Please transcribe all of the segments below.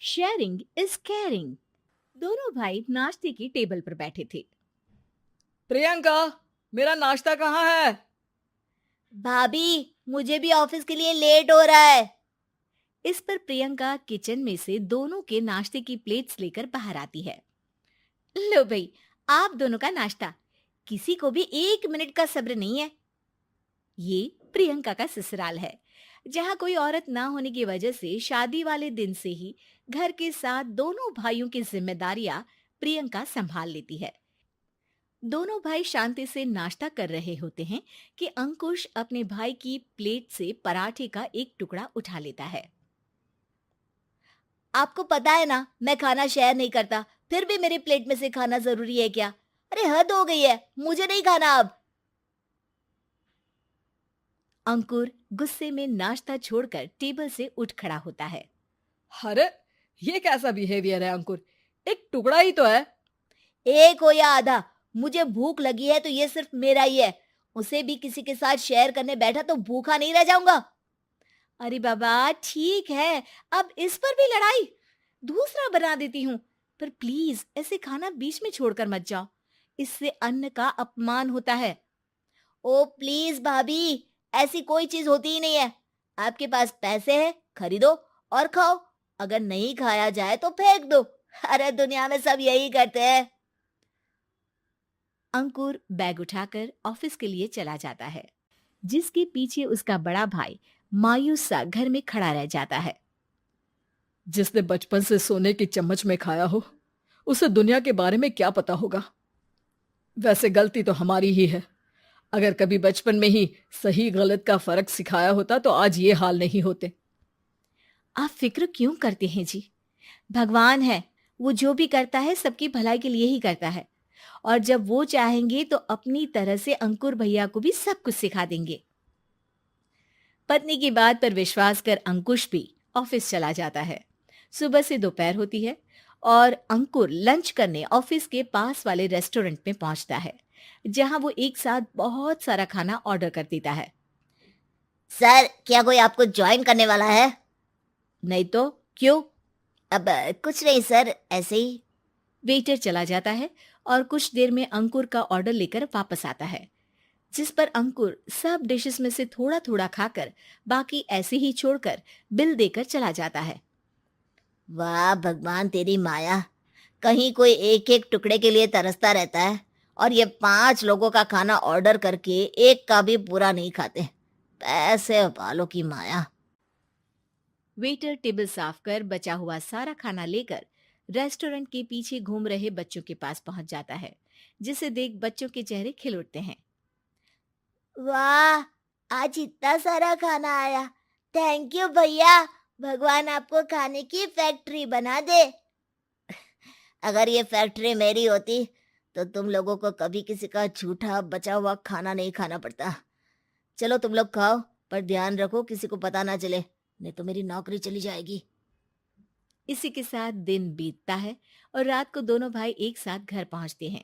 Sharing is caring. दोनों भाई नाश्ते की टेबल पर बैठे थे। प्रियंका, मेरा नाश्ता कहाँ है? भाभी, मुझे भी ऑफिस के लिए लेट हो रहा है। इस पर प्रियंका किचन में से दोनों के नाश्ते की प्लेट्स लेकर बाहर आती है। लो भाई, आप दोनों का नाश्ता। किसी को भी 1 मिनट का सब्र नहीं है। ये प्रियंका का ससुराल है, जहाँ कोई औरत ना होने की वजह से शादी वाले दिन से ही घर के साथ दोनों भाइयों की जिम्मेदारियां प्रियंका संभाल लेती है। दोनों भाई शांति से नाश्ता कर रहे होते हैं कि अंकुश अपने भाई की प्लेट से पराठे का एक टुकड़ा उठा लेता है। आपको पता है ना, मैं खाना शेयर नहीं करता, फिर भी मेरी प्लेट में से खाना जरूरी है क्या? अरे हद हो गई है, मुझे नहीं खाना अब। अंकुर गुस्से में नाश्ता छोड़कर टेबल से उठ खड़ा होता है। अरे, ये कैसा बिहेवियर है अंकुर? एक टुकड़ा ही तो है। एक हो या आधा, मुझे भूख लगी है तो ये सिर्फ मेरा ही है। उसे भी किसी के साथ शेयर करने बैठा तो भूखा नहीं रह जाऊंगा। अरे बाबा ठीक है, अब इस पर भी लड़ाई। दूसरा बना देती हूँ, पर प्लीज ऐसे खाना बीच में छोड़कर मत जाओ। इससे अन्न का अपमान होता है। ओ प्लीज भाभी, ऐसी कोई चीज होती ही नहीं है। आपके पास पैसे हैं, खरीदो और खाओ। अगर नहीं खाया जाए तो फेंक दो। अरे दुनिया में सब यही करते हैं। अंकुर बैग उठाकर ऑफिस के लिए चला जाता है, जिसके पीछे उसका बड़ा भाई मायूस सा घर में खड़ा रह जाता है। जिसने बचपन से सोने की चम्मच में खाया हो, उसे दुनिया के बारे में क्या पता होगा। वैसे गलती तो हमारी ही है। अगर कभी बचपन में ही सही गलत का फर्क सिखाया होता तो आज ये हाल नहीं होते। आप फिक्र क्यों करते हैं जी? भगवान है, वो जो भी करता है सबकी भलाई के लिए ही करता है। और जब वो चाहेंगे तो अपनी तरह से अंकुर भैया को भी सब कुछ सिखा देंगे। पत्नी की बात पर विश्वास कर अंकुश भी ऑफिस चला जाता है। सुबह से दोपहर होती है और अंकुर लंच करने ऑफिस के पास वाले रेस्टोरेंट में पहुंचता है, जहां वो एक साथ बहुत सारा खाना ऑर्डर कर देता है। सर, क्या कोई आपको ज्वाइन करने वाला है? नहीं तो क्यों? अब कुछ नहीं सर, ऐसे ही। वेटर चला जाता है और कुछ देर में अंकुर का ऑर्डर लेकर वापस आता है, जिस पर अंकुर सब डिशेस में से थोड़ा थोड़ा खाकर बाकी ऐसे ही छोड़कर बिल देकर चला जाता है। वाह भगवान, तेरी माया। कहीं कोई एक एक टुकड़े के लिए तरसता रहता है और ये 5 लोगों का खाना ऑर्डर करके एक का भी पूरा नहीं खाते। पैसे वालों की माया। वेटर टेबल साफ कर बचा हुआ सारा खाना लेकर रेस्टोरेंट के पीछे घूम रहे बच्चों के पास पहुंच जाता है, जिसे देख बच्चों के चेहरे खिल उठते हैं। वाह, आज इतना सारा खाना आया। थैंक यू भैया। भगवान आपको खाने की फैक्ट्री बना दे। अगर ये फैक्ट्री मेरी होती तो तुम लोगों को कभी किसी का झूठा बचा हुआ खाना नहीं खाना पड़ता। चलो तुम लोग खाओ, पर ध्यान रखो किसी को पता ना चले, नहीं तो मेरी नौकरी चली जाएगी। इसी के साथ दिन बीतता है और रात को दोनों भाई एक साथ घर पहुंचते हैं।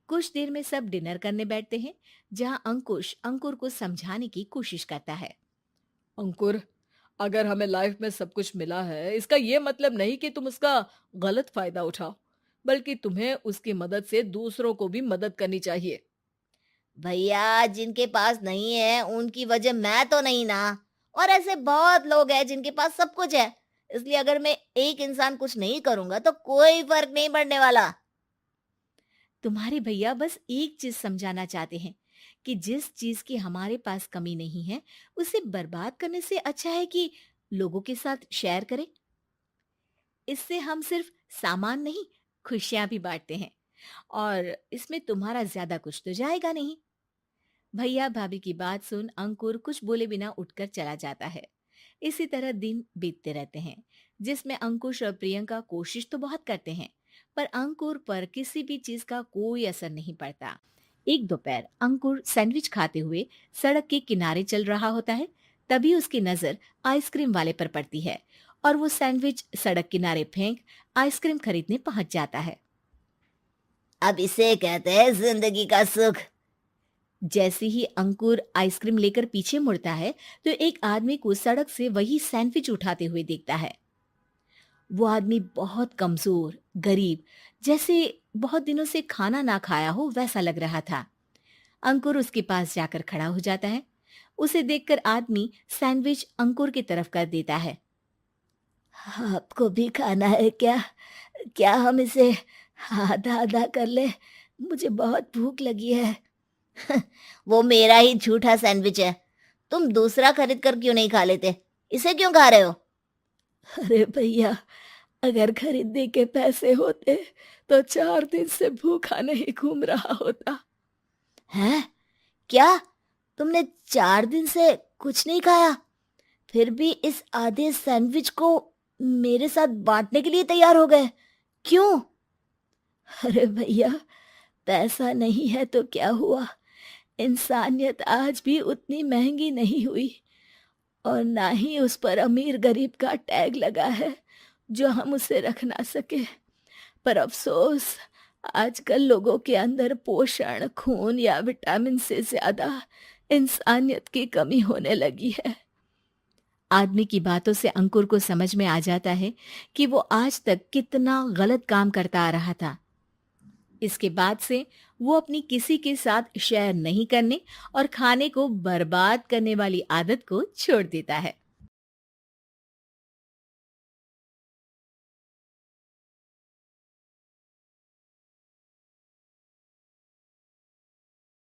कुछ देर में सब डिनर करने बैठते हैं, जहां अंकुश अंकुर को समझाने की कोशिश करता है। अंकुर, अगर हमें लाइफ में सब कुछ मिला है, इसका ये मतलब नहीं कि तुम उसका गलत फायदा उठाओ, बल्कि तुम्हें उसकी मदद से दूसरों को भी मदद करनी चाहिए। भैया, जिनके पास नहीं है उनकी वजह मैं तो नहीं ना। और ऐसे बहुत लोग हैं जिनके पास सब कुछ है। इसलिए अगर मैं एक इंसान कुछ नहीं करूंगा तो कोई फर्क नहीं पड़ने वाला। तुम्हारे भैया बस एक चीज समझाना चाहते हैं कि जिस चीज की हमारे पास कमी नहीं है, उसे बर्बाद करने से अच्छा है कि लोगों के साथ शेयर करें। इससे हम सिर्फ सामान नहीं, खुशियां भी बांटते हैं, और इसमें तुम्हारा ज्यादा कुछ तो जाएगा नहीं। भैया भाभी की बात सुन अंकुर कुछ बोले बिना उठकर चला जाता है। इसी तरह दिन बीतते रहते हैं, जिसमें अंकुश और प्रियंका कोशिश तो बहुत करते हैं, पर अंकुर पर किसी भी चीज का कोई असर नहीं पड़ता। एक दोपहर अंकुर सैंडविच खाते हुए सड़क के किनारे चल रहा होता है। तभी उसकी नजर आइसक्रीम वाले पर पड़ती है और वो सैंडविच सड़क किनारे फेंक आइसक्रीम खरीदने पहुंच जाता है। अब इसे कहते हैं जिंदगी का सुख। जैसे ही अंकुर आइसक्रीम लेकर पीछे मुड़ता है, तो एक आदमी को सड़क से वही सैंडविच उठाते हुए देखता है। वो आदमी बहुत कमजोर, गरीब, जैसे बहुत दिनों से खाना ना खाया हो वैसा लग रहा था। अंकुर उसके पास जाकर खड़ा हो जाता है। उसे देखकर आदमी सैंडविच अंकुर की तरफ कर देता है। आपको भी खाना है क्या? क्या हम इसे आधा आधा कर ले? मुझे बहुत भूख लगी है। वो मेरा ही झूठा सैंडविच है। तुम दूसरा खरीद कर क्यों नहीं खा लेते? इसे क्यों खा रहे हो? अरे भैया, अगर खरीदने के पैसे होते तो 4 दिन से भूखा नहीं घूम रहा होता। हैं? क्या? तुमने 4 दिन से कुछ नहीं खाया, फिर भी इस आधे सैंडविच को मेरे साथ बांटने के लिए तैयार हो गए? क्यों? अरे भैया, पैसा नहीं है तो क्या हुआ, इंसानियत आज भी उतनी महंगी नहीं हुई, और ना ही उस पर अमीर गरीब का टैग लगा है जो हम उसे रख ना सके। पर अफसोस, आजकल लोगों के अंदर पोषण, खून या विटामिन से ज्यादा इंसानियत की कमी होने लगी है। आदमी की बातों से अंकुर को समझ में आ जाता है कि वो आज तक कितना गलत काम करता आ रहा था। इसके बाद से वो अपनी किसी के साथ शेयर नहीं करने और खाने को बर्बाद करने वाली आदत को छोड़ देता है।